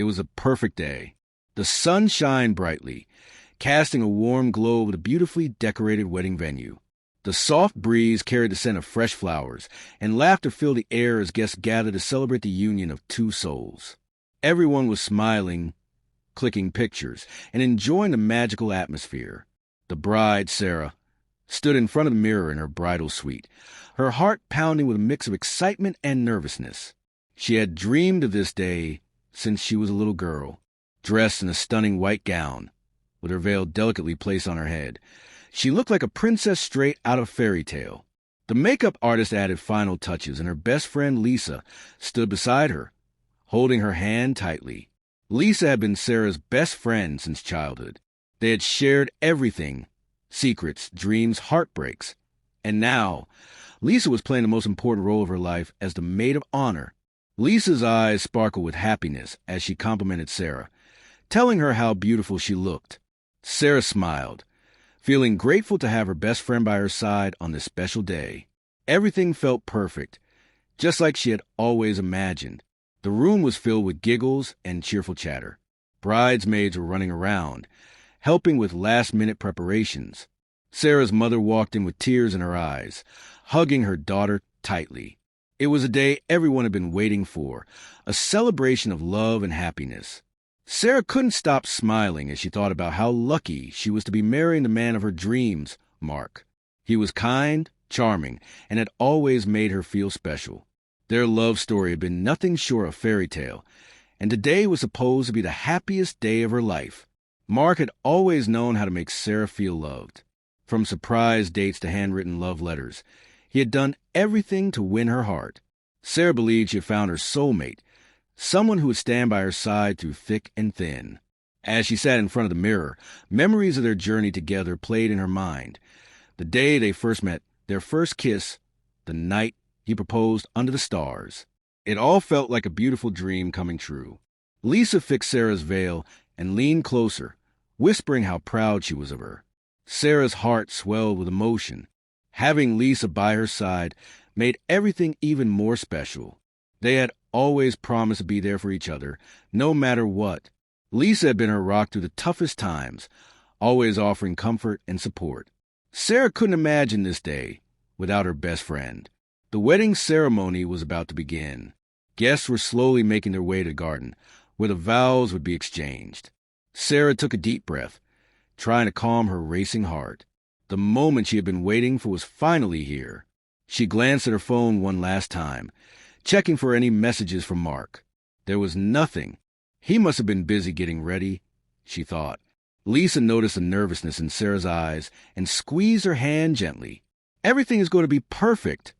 It was a perfect day. The sun shined brightly, casting a warm glow over the beautifully decorated wedding venue. The soft breeze carried the scent of fresh flowers, and laughter filled the air as guests gathered to celebrate the union of two souls. Everyone was smiling, clicking pictures, and enjoying the magical atmosphere. The bride, Sarah, stood in front of the mirror in her bridal suite, her heart pounding with a mix of excitement and nervousness. She had dreamed of this day since she was a little girl, dressed in a stunning white gown, with her veil delicately placed on her head. She looked like a princess straight out of a fairy tale. The makeup artist added final touches, and her best friend Lisa stood beside her, holding her hand tightly. Lisa had been Sarah's best friend since childhood. They had shared everything, secrets, dreams, heartbreaks. And now, Lisa was playing the most important role of her life as the maid of honor. Lisa's eyes sparkled with happiness as she complimented Sarah, telling her how beautiful she looked. Sarah smiled, feeling grateful to have her best friend by her side on this special day. Everything felt perfect, just like she had always imagined. The room was filled with giggles and cheerful chatter. Bridesmaids were running around, helping with last-minute preparations. Sarah's mother walked in with tears in her eyes, hugging her daughter tightly. It was a day everyone had been waiting for, a celebration of love and happiness. Sarah couldn't stop smiling as she thought about how lucky she was to be marrying the man of her dreams, Mark. He was kind, charming, and had always made her feel special. Their love story had been nothing short of fairy tale, and today was supposed to be the happiest day of her life. Mark had always known how to make Sarah feel loved. From surprise dates to handwritten love letters, he had done everything to win her heart. Sarah believed she had found her soulmate, someone who would stand by her side through thick and thin. As she sat in front of the mirror, memories of their journey together played in her mind. The day they first met, their first kiss, the night he proposed under the stars. It all felt like a beautiful dream coming true. Lisa fixed Sarah's veil and leaned closer, whispering how proud she was of her. Sarah's heart swelled with emotion. Having Lisa by her side made everything even more special. They had always promised to be there for each other, no matter what. Lisa had been her rock through the toughest times, always offering comfort and support. Sarah couldn't imagine this day without her best friend. The wedding ceremony was about to begin. Guests were slowly making their way to the garden, where the vows would be exchanged. Sarah took a deep breath, trying to calm her racing heart. The moment she had been waiting for was finally here. She glanced at her phone one last time, checking for any messages from Mark. There was nothing. He must have been busy getting ready, she thought. Lisa noticed the nervousness in Sarah's eyes and squeezed her hand gently. "Everything is going to be perfect,"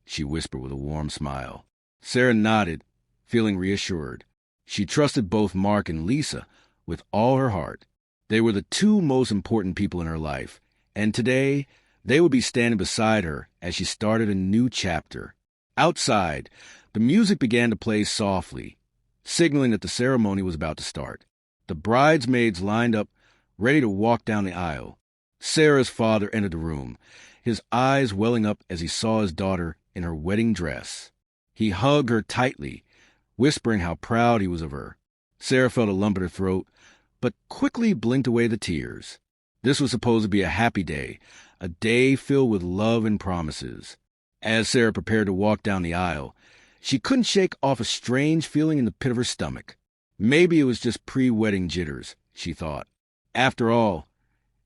she whispered with a warm smile. Sarah nodded, feeling reassured. She trusted both Mark and Lisa with all her heart. They were the two most important people in her life, and today they would be standing beside her as she started a new chapter. Outside, the music began to play softly, signaling that the ceremony was about to start. The bridesmaids lined up, ready to walk down the aisle. Sarah's father entered the room, his eyes welling up as he saw his daughter in her wedding dress. He hugged her tightly, whispering how proud he was of her. Sarah felt a lump in her throat, but quickly blinked away the tears. This was supposed to be a happy day, a day filled with love and promises. As Sarah prepared to walk down the aisle, she couldn't shake off a strange feeling in the pit of her stomach. Maybe it was just pre-wedding jitters, she thought. After all,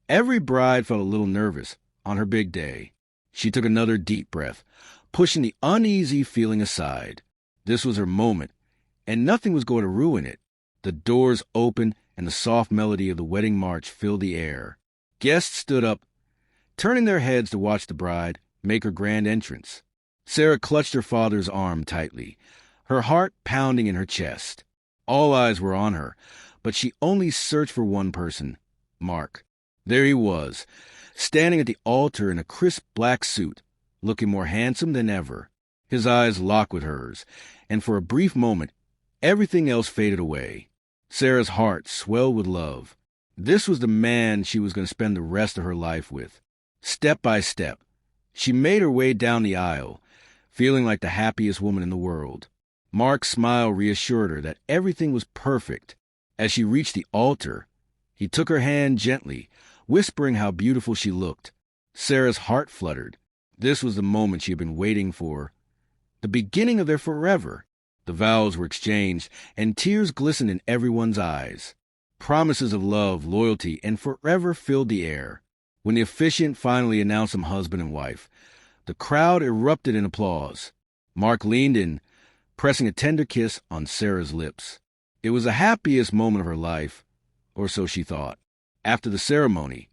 every bride felt a little nervous on her big day. She took another deep breath, pushing the uneasy feeling aside. This was her moment, and nothing was going to ruin it. The doors opened, and the soft melody of the wedding march filled the air. Guests stood up, turning their heads to watch the bride make her grand entrance. Sarah clutched her father's arm tightly, her heart pounding in her chest. All eyes were on her, but she only searched for one person, Mark. There he was, standing at the altar in a crisp black suit, looking more handsome than ever. His eyes locked with hers, and for a brief moment, everything else faded away. Sarah's heart swelled with love. This was the man she was going to spend the rest of her life with. Step by step, she made her way down the aisle, feeling like the happiest woman in the world. Mark's smile reassured her that everything was perfect. As she reached the altar, he took her hand gently, whispering how beautiful she looked. Sarah's heart fluttered. This was the moment she had been waiting for, the beginning of their forever. The vows were exchanged, and tears glistened in everyone's eyes. Promises of love, loyalty, and forever filled the air. When the officiant finally announced them husband and wife, the crowd erupted in applause. Mark leaned in, pressing a tender kiss on Sarah's lips. It was the happiest moment of her life, or so she thought. After the ceremony,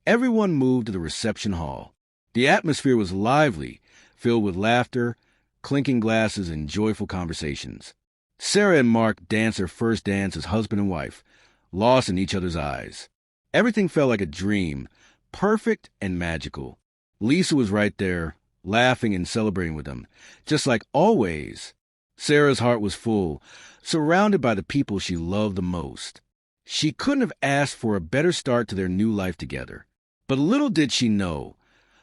everyone moved to the reception hall. The atmosphere was lively, filled with laughter, clinking glasses, and joyful conversations. Sarah and Mark danced their first dance as husband and wife, lost in each other's eyes. Everything felt like a dream, perfect and magical. Lisa was right there, laughing and celebrating with them, just like always. Sarah's heart was full, surrounded by the people she loved the most. She couldn't have asked for a better start to their new life together. But little did she know,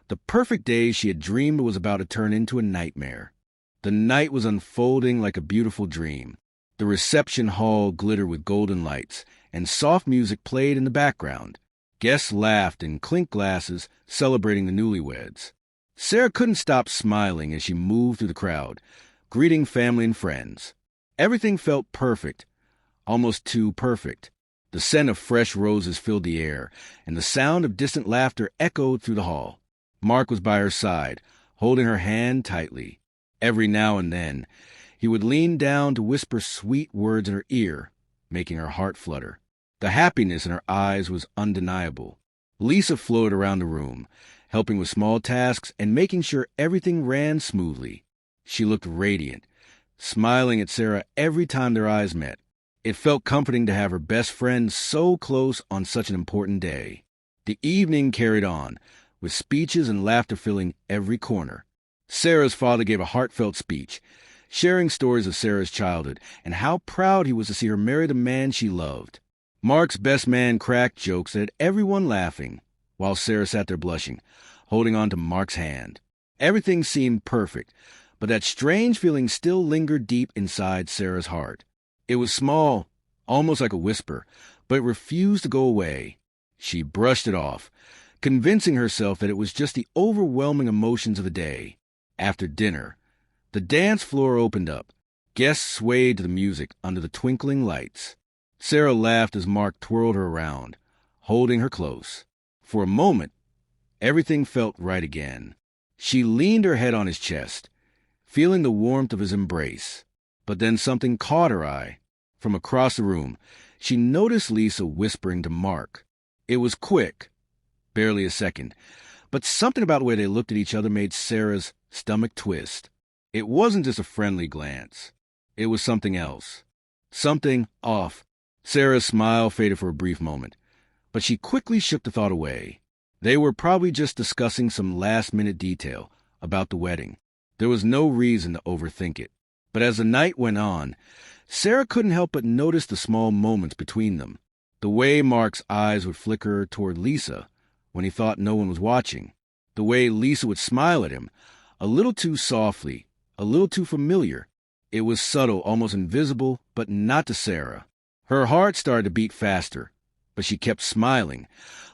the perfect day she had dreamed was about to turn into a nightmare. The night was unfolding like a beautiful dream. The reception hall glittered with golden lights, and soft music played in the background. Guests laughed and clinked glasses, celebrating the newlyweds. Sarah couldn't stop smiling as she moved through the crowd, greeting family and friends. Everything felt perfect, almost too perfect. The scent of fresh roses filled the air, and the sound of distant laughter echoed through the hall. Mark was by her side, holding her hand tightly. Every now and then, he would lean down to whisper sweet words in her ear, making her heart flutter. The happiness in her eyes was undeniable. Lisa floated around the room, helping with small tasks and making sure everything ran smoothly. She looked radiant, smiling at Sarah every time their eyes met. It felt comforting to have her best friend so close on such an important day. The evening carried on, with speeches and laughter filling every corner. Sarah's father gave a heartfelt speech, sharing stories of Sarah's childhood and how proud he was to see her marry the man she loved. Mark's best man cracked jokes that had everyone laughing, while Sarah sat there blushing, holding on to Mark's hand. Everything seemed perfect, but that strange feeling still lingered deep inside Sarah's heart. It was small, almost like a whisper, but it refused to go away. She brushed it off, convincing herself that it was just the overwhelming emotions of the day. After dinner, the dance floor opened up. Guests swayed to the music under the twinkling lights. Sarah laughed as Mark twirled her around, holding her close. For a moment, everything felt right again. She leaned her head on his chest, feeling the warmth of his embrace. But then something caught her eye. From across the room, she noticed Lisa whispering to Mark. It was quick, barely a second, but something about the way they looked at each other made Sarah's stomach twist. It wasn't just a friendly glance. It was something else. Something off. Sarah's smile faded for a brief moment, but she quickly shook the thought away. They were probably just discussing some last-minute detail about the wedding. There was no reason to overthink it. But as the night went on, Sarah couldn't help but notice the small moments between them. The way Mark's eyes would flicker toward Lisa when he thought no one was watching. The way Lisa would smile at him, a little too softly, a little too familiar. It was subtle, almost invisible, but not to Sarah. Her heart started to beat faster, but she kept smiling,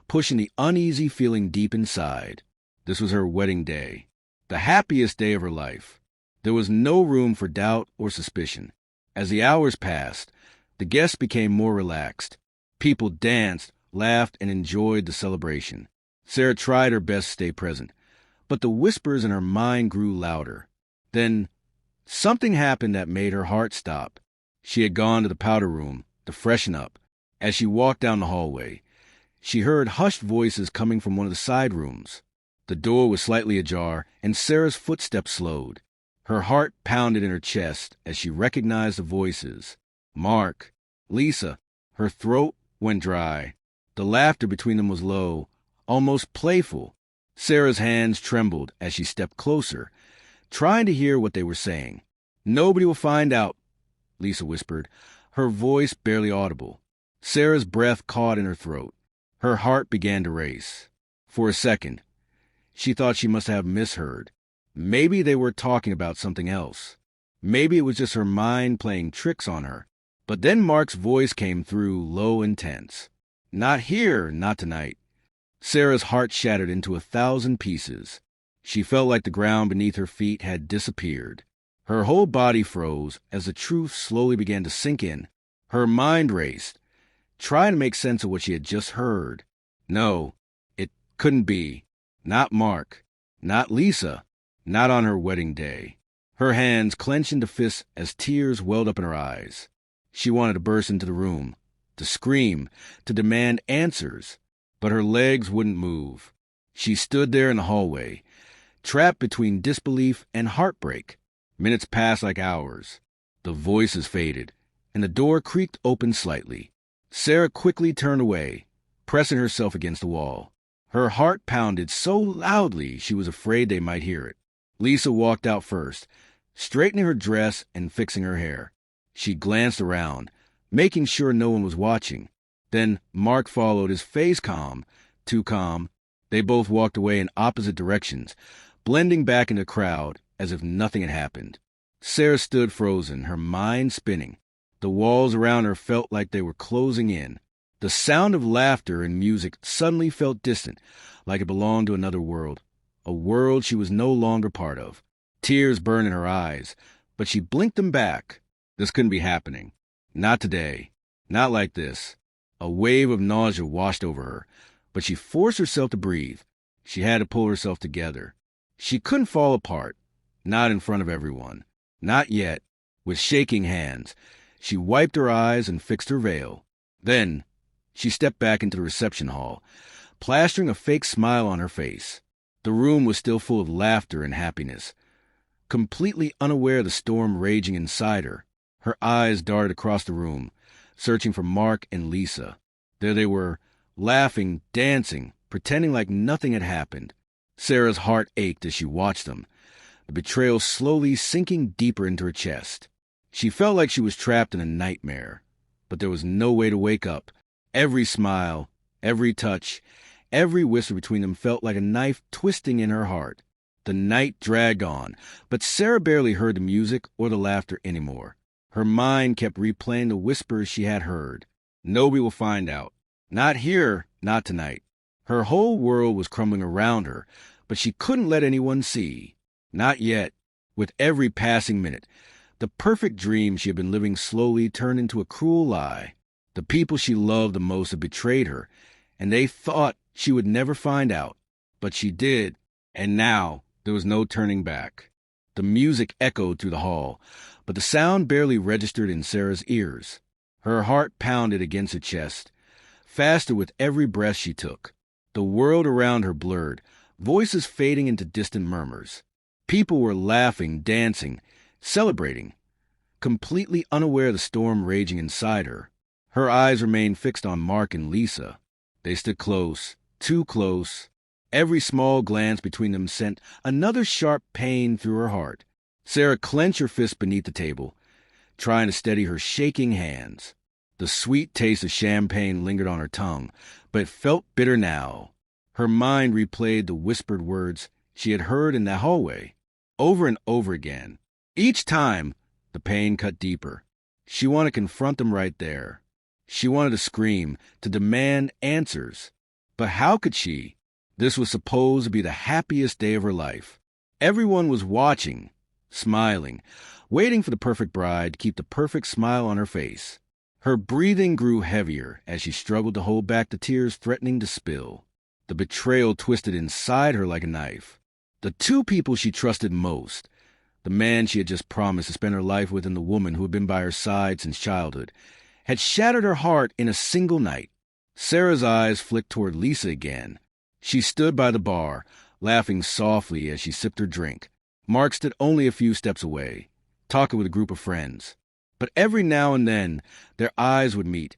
pushing the uneasy feeling deep inside. This was her wedding day, the happiest day of her life. There was no room for doubt or suspicion. As the hours passed, the guests became more relaxed. People danced, laughed, and enjoyed the celebration. Sarah tried her best to stay present, but the whispers in her mind grew louder. Then, something happened that made her heart stop. She had gone to the powder room to freshen up. As she walked down the hallway, she heard hushed voices coming from one of the side rooms. The door was slightly ajar, and Sarah's footsteps slowed. Her heart pounded in her chest as she recognized the voices. Mark, Lisa. Her throat went dry. The laughter between them was low, almost playful. Sarah's hands trembled as she stepped closer, trying to hear what they were saying. "Nobody will find out," Lisa whispered, her voice barely audible. Sarah's breath caught in her throat. Her heart began to race. For a second, she thought she must have misheard. Maybe they were talking about something else. Maybe it was just her mind playing tricks on her. But then Mark's voice came through, low and tense. "Not here, not tonight." Sarah's heart shattered into 1,000 pieces. She felt like the ground beneath her feet had disappeared. Her whole body froze as the truth slowly began to sink in. Her mind raced, trying to make sense of what she had just heard. No, it couldn't be. Not Mark. Not Lisa. Not on her wedding day. Her hands clenched into fists as tears welled up in her eyes. She wanted to burst into the room, to scream, to demand answers, but her legs wouldn't move. She stood there in the hallway, trapped between disbelief and heartbreak. Minutes passed like hours. The voices faded, and the door creaked open slightly. Sarah quickly turned away, pressing herself against the wall. Her heart pounded so loudly she was afraid they might hear it. Lisa walked out first, straightening her dress and fixing her hair. She glanced around, making sure no one was watching. Then Mark followed, his face calm, too calm. They both walked away in opposite directions, blending back into the crowd as if nothing had happened. Sarah stood frozen, her mind spinning. The walls around her felt like they were closing in. The sound of laughter and music suddenly felt distant, like it belonged to another world, a world she was no longer part of. Tears burned in her eyes, but she blinked them back. This couldn't be happening. Not today. Not like this. A wave of nausea washed over her, but she forced herself to breathe. She had to pull herself together. She couldn't fall apart. Not in front of everyone. Not yet. With shaking hands, she wiped her eyes and fixed her veil. Then, she stepped back into the reception hall, plastering a fake smile on her face. The room was still full of laughter and happiness. Completely unaware of the storm raging inside her, her eyes darted across the room, searching for Mark and Lisa. There they were, laughing, dancing, pretending like nothing had happened. Sarah's heart ached as she watched them, the betrayal slowly sinking deeper into her chest. She felt like she was trapped in a nightmare, but there was no way to wake up. Every smile, every touch, every whisper between them felt like a knife twisting in her heart. The night dragged on, but Sarah barely heard the music or the laughter anymore. Her mind kept replaying the whispers she had heard. Nobody will find out. Not here, not tonight. Her whole world was crumbling around her, but she couldn't let anyone see. Not yet. With every passing minute, the perfect dream she had been living slowly turned into a cruel lie. The people she loved the most had betrayed her, and they thought she would never find out. But she did, and now there was no turning back. The music echoed through the hall, but the sound barely registered in Sarah's ears. Her heart pounded against her chest, faster with every breath she took. The world around her blurred, voices fading into distant murmurs. People were laughing, dancing, celebrating, completely unaware of the storm raging inside her. Her eyes remained fixed on Mark and Lisa. They stood close, too close. Every small glance between them sent another sharp pain through her heart. Sarah clenched her fist beneath the table, trying to steady her shaking hands. The sweet taste of champagne lingered on her tongue, but it felt bitter now. Her mind replayed the whispered words she had heard in that hallway, over and over again. Each time, the pain cut deeper. She wanted to confront them right there. She wanted to scream, to demand answers. But how could she? This was supposed to be the happiest day of her life. Everyone was watching, smiling, waiting for the perfect bride to keep the perfect smile on her face. Her breathing grew heavier as she struggled to hold back the tears threatening to spill. The betrayal twisted inside her like a knife. The two people she trusted most, the man she had just promised to spend her life with and the woman who had been by her side since childhood, had shattered her heart in a single night. Sarah's eyes flicked toward Lisa again. She stood by the bar, laughing softly as she sipped her drink. Mark stood only a few steps away, talking with a group of friends. But every now and then, their eyes would meet,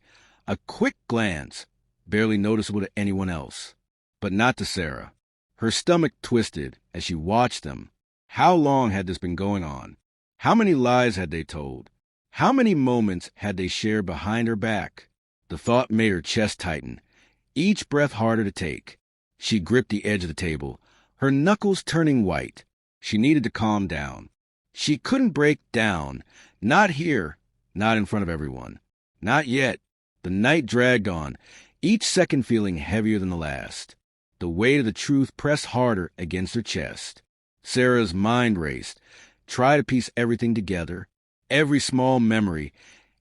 a quick glance, barely noticeable to anyone else. But not to Sarah. Her stomach twisted as she watched them. How long had this been going on? How many lies had they told? How many moments had they shared behind her back? The thought made her chest tighten, each breath harder to take. She gripped the edge of the table, her knuckles turning white. She needed to calm down. She couldn't break down. Not here. Not in front of everyone. Not yet. The night dragged on, each second feeling heavier than the last. The weight of the truth pressed harder against her chest. Sarah's mind raced, tried to piece everything together. Every small memory,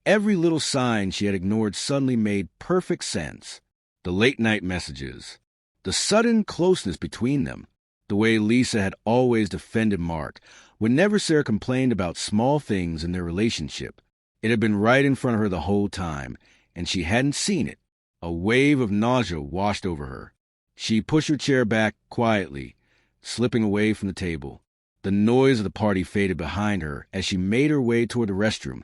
every little sign she had ignored suddenly made perfect sense. The late-night messages, the sudden closeness between them, the way Lisa had always defended Mark, whenever Sarah complained about small things in their relationship. It had been right in front of her the whole time, and she hadn't seen it. A wave of nausea washed over her. She pushed her chair back quietly, slipping away from the table. The noise of the party faded behind her as she made her way toward the restroom,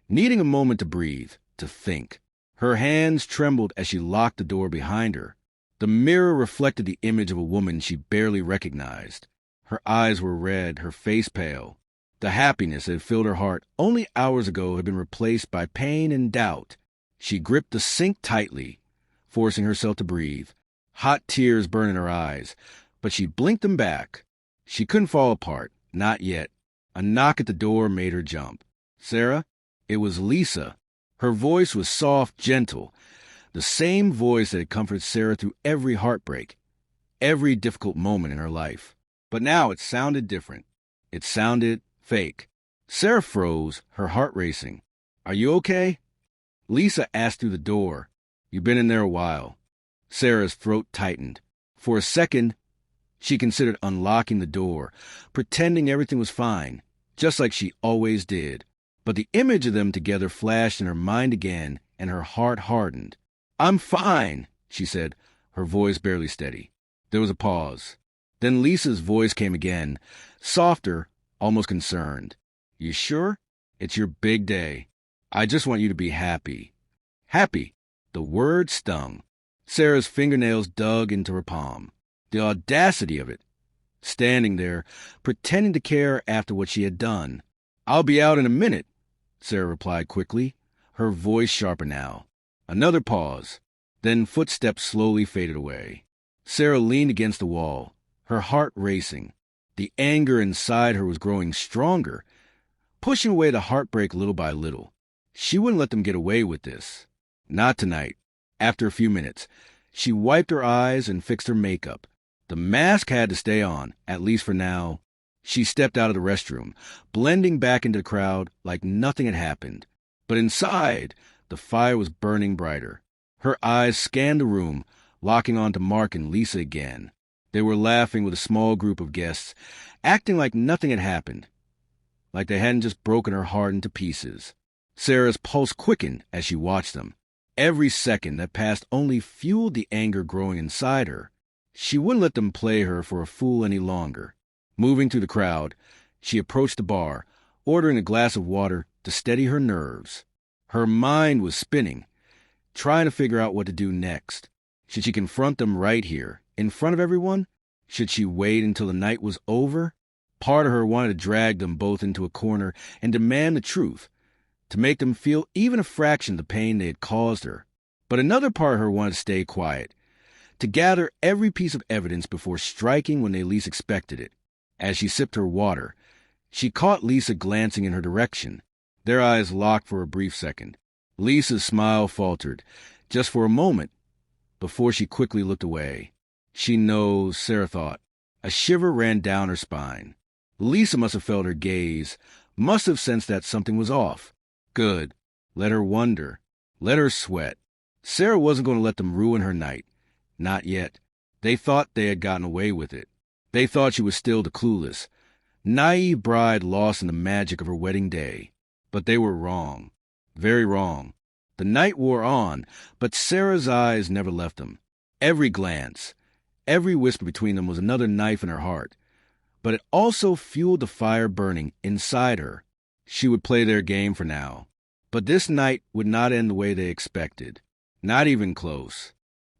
needing a moment to breathe, to think. Her hands trembled as she locked the door behind her. The mirror reflected the image of a woman she barely recognized. Her eyes were red, her face pale. The happiness that had filled her heart only hours ago had been replaced by pain and doubt. She gripped the sink tightly, forcing herself to breathe. Hot tears burned in her eyes, but she blinked them back. She couldn't fall apart, not yet. A knock at the door made her jump. Sarah? It was Lisa. Her voice was soft, gentle, the same voice that had comforted Sarah through every heartbreak, every difficult moment in her life. But now it sounded different. It sounded fake. Sarah froze, her heart racing. Are you okay? Lisa asked through the door. You've been in there a while. Sarah's throat tightened. For a second, she considered unlocking the door, pretending everything was fine, just like she always did. But the image of them together flashed in her mind again, and her heart hardened. I'm fine, she said, her voice barely steady. There was a pause. Then Lisa's voice came again, softer, almost concerned. You sure? It's your big day. I just want you to be happy. Happy. The word stung. Sarah's fingernails dug into her palm. The audacity of it. Standing there, pretending to care after what she had done. I'll be out in a minute, Sarah replied quickly, her voice sharper now. Another pause. Then footsteps slowly faded away. Sarah leaned against the wall, her heart racing. The anger inside her was growing stronger, pushing away the heartbreak little by little. She wouldn't let them get away with this. Not tonight. After a few minutes, she wiped her eyes and fixed her makeup. The mask had to stay on, at least for now. She stepped out of the restroom, blending back into the crowd like nothing had happened. But inside, the fire was burning brighter. Her eyes scanned the room, locking onto Mark and Lisa again. They were laughing with a small group of guests, acting like nothing had happened, like they hadn't just broken her heart into pieces. Sarah's pulse quickened as she watched them. Every second that passed only fueled the anger growing inside her. She wouldn't let them play her for a fool any longer. Moving through the crowd, she approached the bar, ordering a glass of water to steady her nerves. Her mind was spinning, trying to figure out what to do next. Should she confront them right here, in front of everyone? Should she wait until the night was over? Part of her wanted to drag them both into a corner and demand the truth, to make them feel even a fraction of the pain they had caused her. But another part of her wanted to stay quiet, to gather every piece of evidence before striking when they least expected it. As she sipped her water, she caught Lisa glancing in her direction. Their eyes locked for a brief second. Lisa's smile faltered, just for a moment, before she quickly looked away. She knows, Sarah thought. A shiver ran down her spine. Lisa must have felt her gaze, must have sensed that something was off. Good. Let her wonder. Let her sweat. Sarah wasn't going to let them ruin her night. Not yet. They thought they had gotten away with it. They thought she was still the clueless, naive bride lost in the magic of her wedding day. But they were wrong. Very wrong. The night wore on, but Sarah's eyes never left them. Every glance, every whisper between them was another knife in her heart. But it also fueled the fire burning inside her. She would play their game for now. But this night would not end the way they expected. Not even close.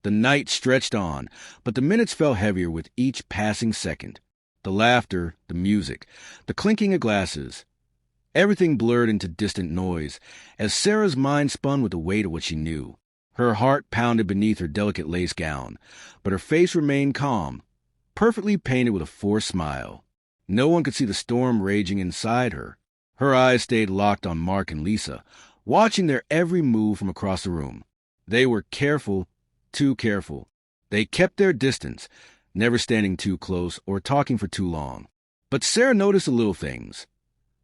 The night stretched on, but the minutes felt heavier with each passing second. The laughter, the music, the clinking of glasses. Everything blurred into distant noise as Sarah's mind spun with the weight of what she knew. Her heart pounded beneath her delicate lace gown, but her face remained calm, perfectly painted with a forced smile. No one could see the storm raging inside her. Her eyes stayed locked on Mark and Lisa, watching their every move from across the room. They were careful, too careful. They kept their distance, never standing too close or talking for too long. But Sarah noticed the little things.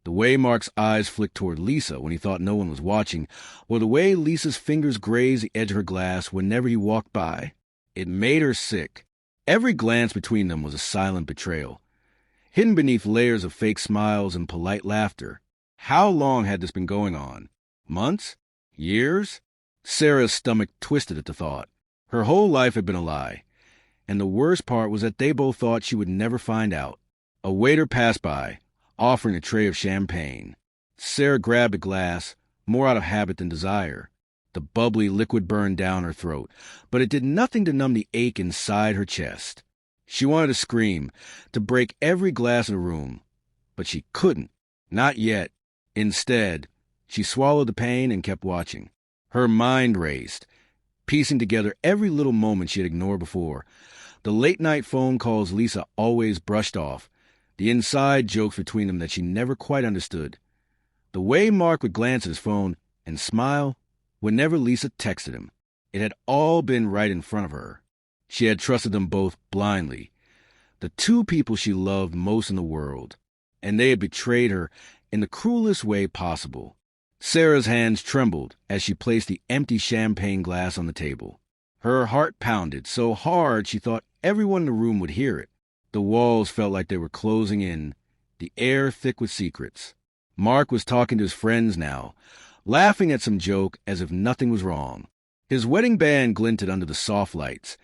The way Mark's eyes flicked toward Lisa when he thought no one was watching, or the way Lisa's fingers grazed the edge of her glass whenever he walked by. It made her sick. Every glance between them was a silent betrayal, hidden beneath layers of fake smiles and polite laughter. How long had this been going on? Months? Years? Sarah's stomach twisted at the thought. Her whole life had been a lie. And the worst part was that they both thought she would never find out. A waiter passed by, offering a tray of champagne. Sarah grabbed a glass, more out of habit than desire. The bubbly liquid burned down her throat, but it did nothing to numb the ache inside her chest. She wanted to scream, to break every glass in the room, but she couldn't. Not yet. Instead, she swallowed the pain and kept watching. Her mind raced, piecing together every little moment she had ignored before. The late-night phone calls Lisa always brushed off, the inside jokes between them that she never quite understood. The way Mark would glance at his phone and smile whenever Lisa texted him. It had all been right in front of her. She had trusted them both blindly, the two people she loved most in the world, and they had betrayed her in the cruelest way possible. Sarah's hands trembled as she placed the empty champagne glass on the table. Her heart pounded so hard she thought everyone in the room would hear it. The walls felt like they were closing in, the air thick with secrets. Mark was talking to his friends now, laughing at some joke as if nothing was wrong. His wedding band glinted under the soft lights,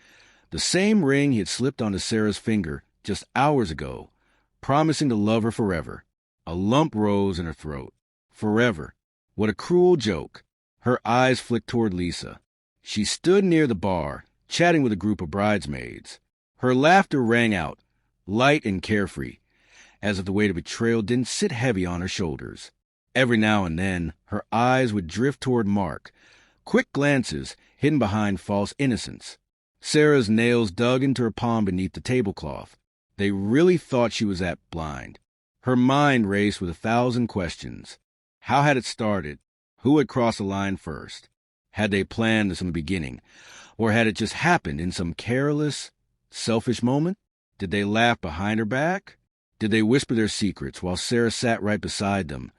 the same ring he had slipped onto Sarah's finger just hours ago, promising to love her forever. A lump rose in her throat. Forever. What a cruel joke. Her eyes flicked toward Lisa. She stood near the bar, chatting with a group of bridesmaids. Her laughter rang out, light and carefree, as if the weight of betrayal didn't sit heavy on her shoulders. Every now and then, her eyes would drift toward Mark, quick glances hidden behind false innocence. Sarah's nails dug into her palm beneath the tablecloth. They really thought she was that blind. Her mind raced with 1,000 questions. How had it started? Who had crossed the line first? Had they planned this from the beginning? Or had it just happened in some careless, selfish moment? Did they laugh behind her back? Did they whisper their secrets while Sarah sat right beside them,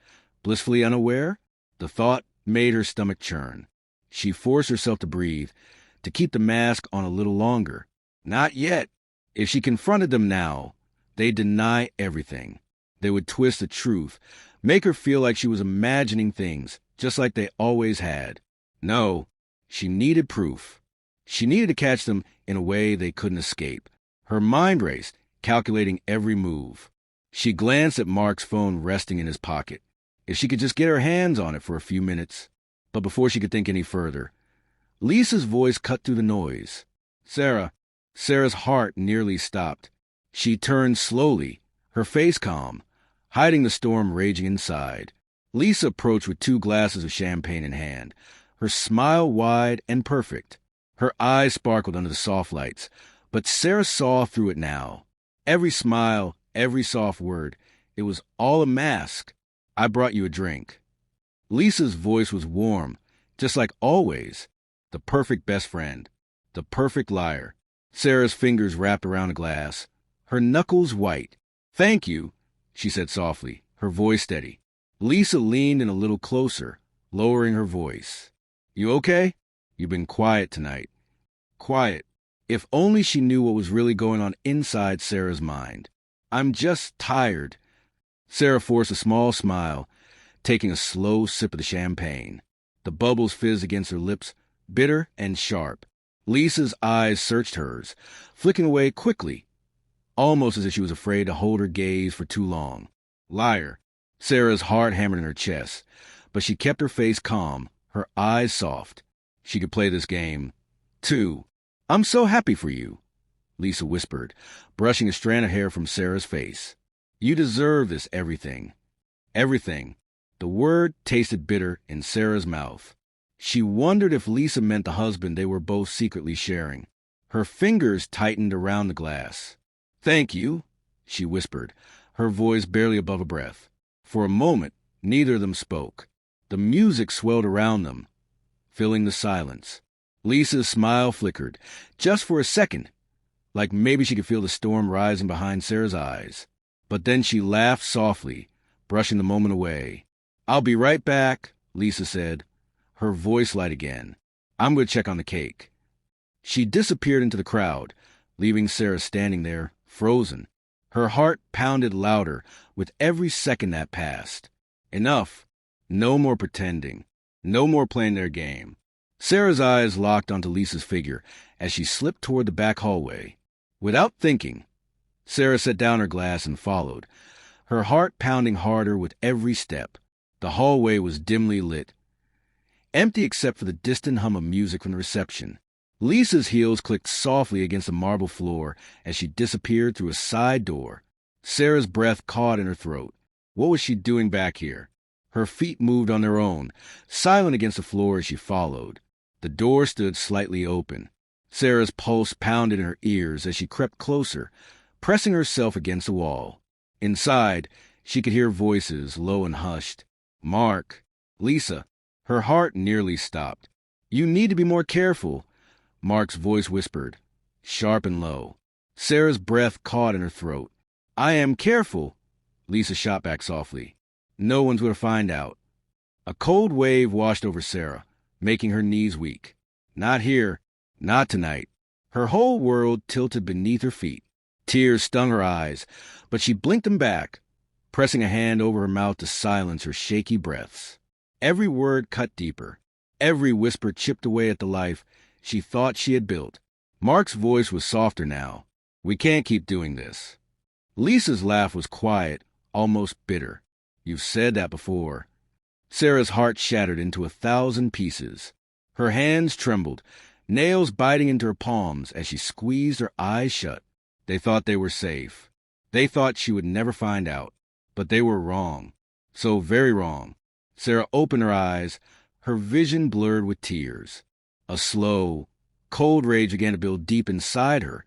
blissfully unaware? The thought made her stomach churn. She forced herself to breathe, to keep the mask on a little longer. Not yet. If she confronted them now, they'd deny everything. They would twist the truth, make her feel like she was imagining things, just like they always had. No, she needed proof. She needed to catch them in a way they couldn't escape. Her mind raced, calculating every move. She glanced at Mark's phone resting in his pocket. If she could just get her hands on it for a few minutes. But before she could think any further, Lisa's voice cut through the noise. Sarah. Sarah's heart nearly stopped. She turned slowly, her face calm, hiding the storm raging inside. Lisa approached with 2 glasses of champagne in hand, her smile wide and perfect. Her eyes sparkled under the soft lights, but Sarah saw through it now. Every smile, every soft word, it was all a mask. I brought you a drink. Lisa's voice was warm, just like always. The perfect best friend, the perfect liar. Sarah's fingers wrapped around a glass, her knuckles white. Thank you, she said softly, her voice steady. Lisa leaned in a little closer, lowering her voice. You okay? You've been quiet tonight. Quiet. If only she knew what was really going on inside Sarah's mind. I'm just tired. Sarah forced a small smile, taking a slow sip of the champagne. The bubbles fizzed against her lips, bitter and sharp. Lisa's eyes searched hers, flicking away quickly, almost as if she was afraid to hold her gaze for too long. Liar. Sarah's heart hammered in her chest, but she kept her face calm, her eyes soft. She could play this game, too. I'm so happy for you, Lisa whispered, brushing a strand of hair from Sarah's face. You deserve this everything. Everything. The word tasted bitter in Sarah's mouth. She wondered if Lisa meant the husband they were both secretly sharing. Her fingers tightened around the glass. Thank you, she whispered, her voice barely above a breath. For a moment, neither of them spoke. The music swelled around them, filling the silence. Lisa's smile flickered, just for a second, like maybe she could feel the storm rising behind Sarah's eyes. But then she laughed softly, brushing the moment away. "I'll be right back," Lisa said, her voice light again. "I'm going to check on the cake." She disappeared into the crowd, leaving Sarah standing there, frozen. Her heart pounded louder with every second that passed. Enough. No more pretending. No more playing their game. Sarah's eyes locked onto Lisa's figure as she slipped toward the back hallway. Without thinking, Sarah set down her glass and followed, her heart pounding harder with every step. The hallway was dimly lit, empty except for the distant hum of music from the reception. Lisa's heels clicked softly against the marble floor as she disappeared through a side door. Sarah's breath caught in her throat. What was she doing back here? Her feet moved on their own, silent against the floor as she followed. The door stood slightly open. Sarah's pulse pounded in her ears as she crept closer, pressing herself against the wall. Inside, she could hear voices, low and hushed. "Mark. Lisa." Her heart nearly stopped. "You need to be more careful," Mark's voice whispered, sharp and low. Sarah's breath caught in her throat. "I am careful," Lisa shot back softly. "No one's going to find out." A cold wave washed over Sarah, making her knees weak. Not here. Not tonight. Her whole world tilted beneath her feet. Tears stung her eyes, but she blinked them back, pressing a hand over her mouth to silence her shaky breaths. Every word cut deeper. Every whisper chipped away at the life she thought she had built. Mark's voice was softer now. "We can't keep doing this." Lisa's laugh was quiet, almost bitter. "You've said that before." Sarah's heart shattered into 1,000 pieces. Her hands trembled, nails biting into her palms as she squeezed her eyes shut. They thought they were safe. They thought she would never find out. But they were wrong. So very wrong. Sarah opened her eyes, her vision blurred with tears. A slow, cold rage began to build deep inside her,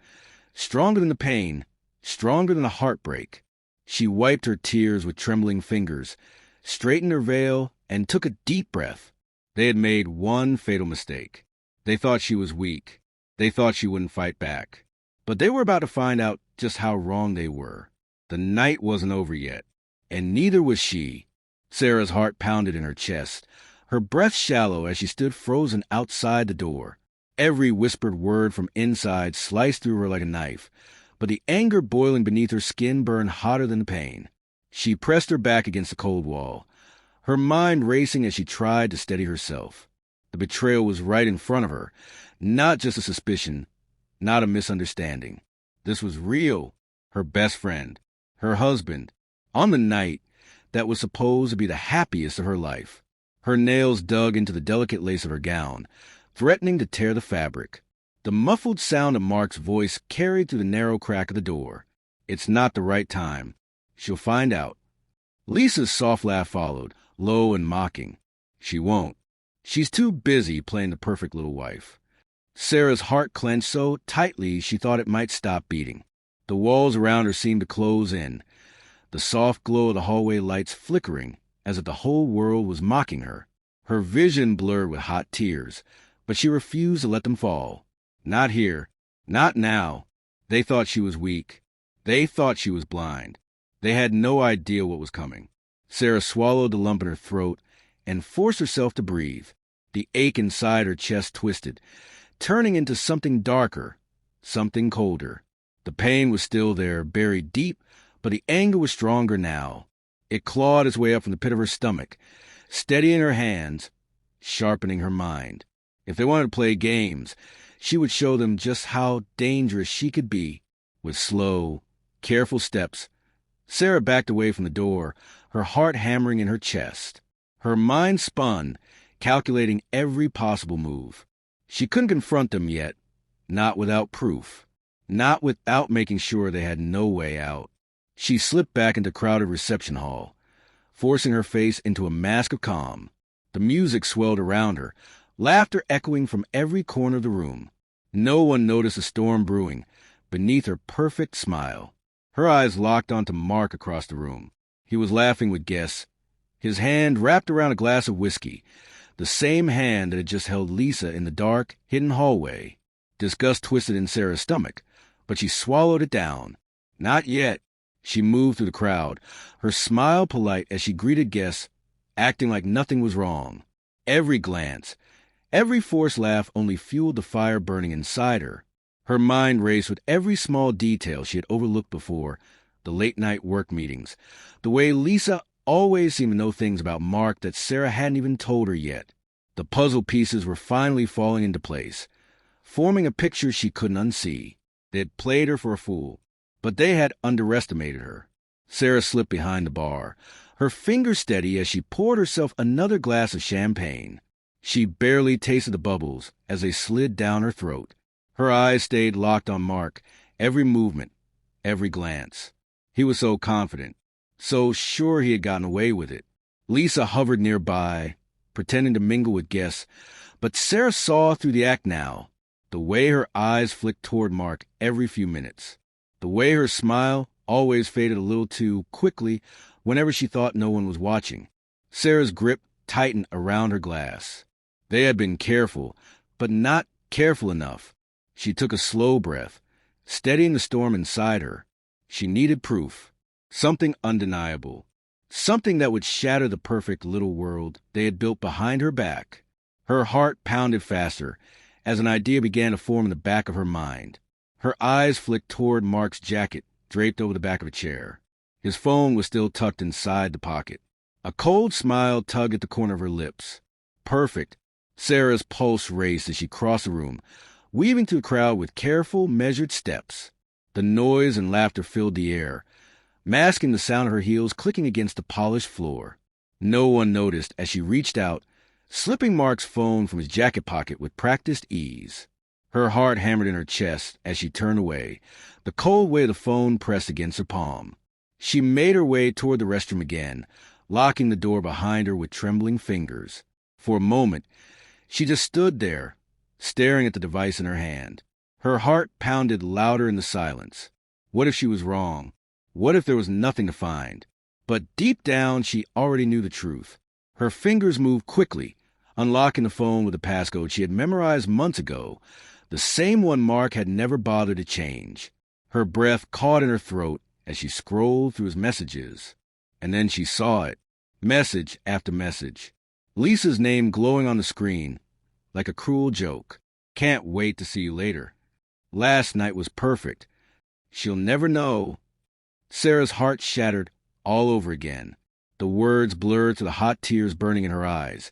stronger than the pain, stronger than the heartbreak. She wiped her tears with trembling fingers, straightened her veil, and took a deep breath. They had made one fatal mistake. They thought she was weak. They thought she wouldn't fight back. But they were about to find out just how wrong they were. The night wasn't over yet, and neither was she. Sarah's heart pounded in her chest, her breath shallow as she stood frozen outside the door. Every whispered word from inside sliced through her like a knife, but the anger boiling beneath her skin burned hotter than the pain. She pressed her back against the cold wall, her mind racing as she tried to steady herself. The betrayal was right in front of her, not just a suspicion, not a misunderstanding. This was real. Her best friend, her husband, on the night that was supposed to be the happiest of her life. Her nails dug into the delicate lace of her gown, threatening to tear the fabric. The muffled sound of Mark's voice carried through the narrow crack of the door. "It's not the right time. She'll find out." Lisa's soft laugh followed, low and mocking. "She won't. She's too busy playing the perfect little wife." Sarah's heart clenched so tightly she thought it might stop beating. The walls around her seemed to close in, the soft glow of the hallway lights flickering as if the whole world was mocking her. Her vision blurred with hot tears, but she refused to let them fall. Not here. Not now. They thought she was weak. They thought she was blind. They had no idea what was coming. Sarah swallowed the lump in her throat and forced herself to breathe. The ache inside her chest twisted, turning into something darker, something colder. The pain was still there, buried deep, but the anger was stronger now. It clawed its way up from the pit of her stomach, steadying her hands, sharpening her mind. If they wanted to play games, she would show them just how dangerous she could be. With slow, careful steps, Sarah backed away from the door, her heart hammering in her chest. Her mind spun, calculating every possible move. She couldn't confront them yet, not without proof, not without making sure they had no way out. She slipped back into crowded reception hall, forcing her face into a mask of calm. The music swelled around her, laughter echoing from every corner of the room. No one noticed the storm brewing beneath her perfect smile. Her eyes locked onto Mark across the room. He was laughing with guests, his hand wrapped around a glass of whiskey, the same hand that had just held Lisa in the dark, hidden hallway. Disgust twisted in Sarah's stomach, but she swallowed it down. Not yet. She moved through the crowd, her smile polite as she greeted guests, acting like nothing was wrong. Every glance, every forced laugh only fueled the fire burning inside her. Her mind raced with every small detail she had overlooked before, the late-night work meetings, the way Lisa always seemed to know things about Mark that Sarah hadn't even told her yet. The puzzle pieces were finally falling into place, forming a picture she couldn't unsee. They had played her for a fool, but they had underestimated her. Sarah slipped behind the bar, her fingers steady as she poured herself another glass of champagne. She barely tasted the bubbles as they slid down her throat. Her eyes stayed locked on Mark, every movement, every glance. He was so confident, so sure he had gotten away with it. Lisa hovered nearby, pretending to mingle with guests, but Sarah saw through the act now, the way her eyes flicked toward Mark every few minutes, the way her smile always faded a little too quickly whenever she thought no one was watching. Sarah's grip tightened around her glass. They had been careful, but not careful enough. She took a slow breath, steadying the storm inside her. She needed proof, something undeniable, something that would shatter the perfect little world they had built behind her back. Her heart pounded faster as an idea began to form in the back of her mind. Her eyes flicked toward Mark's jacket draped over the back of a chair. His phone was still tucked inside the pocket. A cold smile tugged at the corner of her lips. Perfect. Sarah's pulse raced as she crossed the room, weaving through the crowd with careful, measured steps. The noise and laughter filled the air, masking the sound of her heels clicking against the polished floor. No one noticed as she reached out, slipping Mark's phone from his jacket pocket with practiced ease. Her heart hammered in her chest as she turned away, the cold weight of the phone pressed against her palm. She made her way toward the restroom again, locking the door behind her with trembling fingers. For a moment, she just stood there, staring at the device in her hand. Her heart pounded louder in the silence. What if she was wrong? What if there was nothing to find? But deep down, she already knew the truth. Her fingers moved quickly, unlocking the phone with a passcode she had memorized months ago, the same one Mark had never bothered to change. Her breath caught in her throat as she scrolled through his messages. And then she saw it, message after message. Lisa's name glowing on the screen, like a cruel joke. Can't wait to see you later. Last night was perfect. She'll never know. Sarah's heart shattered all over again. The words blurred to the hot tears burning in her eyes.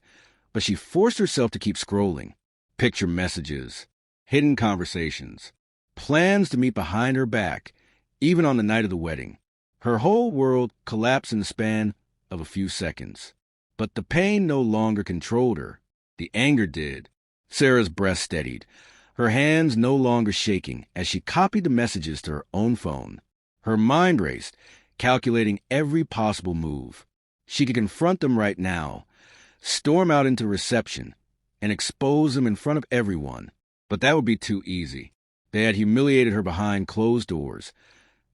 But she forced herself to keep scrolling. Picture messages, hidden conversations, plans to meet behind her back, even on the night of the wedding. Her whole world collapsed in the span of a few seconds. But the pain no longer controlled her. The anger did. Sarah's breath steadied, her hands no longer shaking as she copied the messages to her own phone. Her mind raced, calculating every possible move. She could confront them right now, storm out into reception, and expose them in front of everyone. But that would be too easy. They had humiliated her behind closed doors.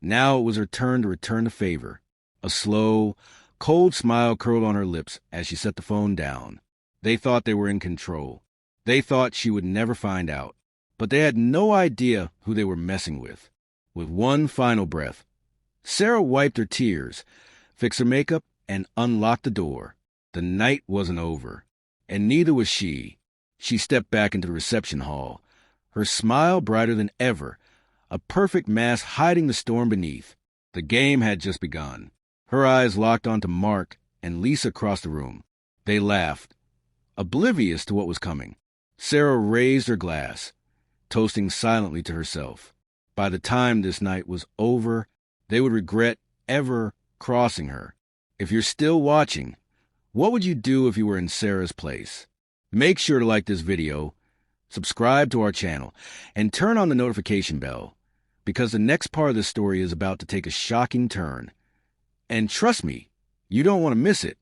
Now it was her turn to return the favor. A slow, cold smile curled on her lips as she set the phone down. They thought they were in control. They thought she would never find out. But they had no idea who they were messing with. With one final breath, Sarah wiped her tears, fixed her makeup, and unlocked the door. The night wasn't over, and neither was she. She stepped back into the reception hall, her smile brighter than ever, a perfect mask hiding the storm beneath. The game had just begun. Her eyes locked onto Mark and Lisa across the room. They laughed, oblivious to what was coming. Sarah raised her glass, toasting silently to herself. By the time this night was over, they would regret ever crossing her. If you're still watching, what would you do if you were in Sarah's place? Make sure to like this video, subscribe to our channel, and turn on the notification bell, because the next part of this story is about to take a shocking turn. And trust me, you don't want to miss it.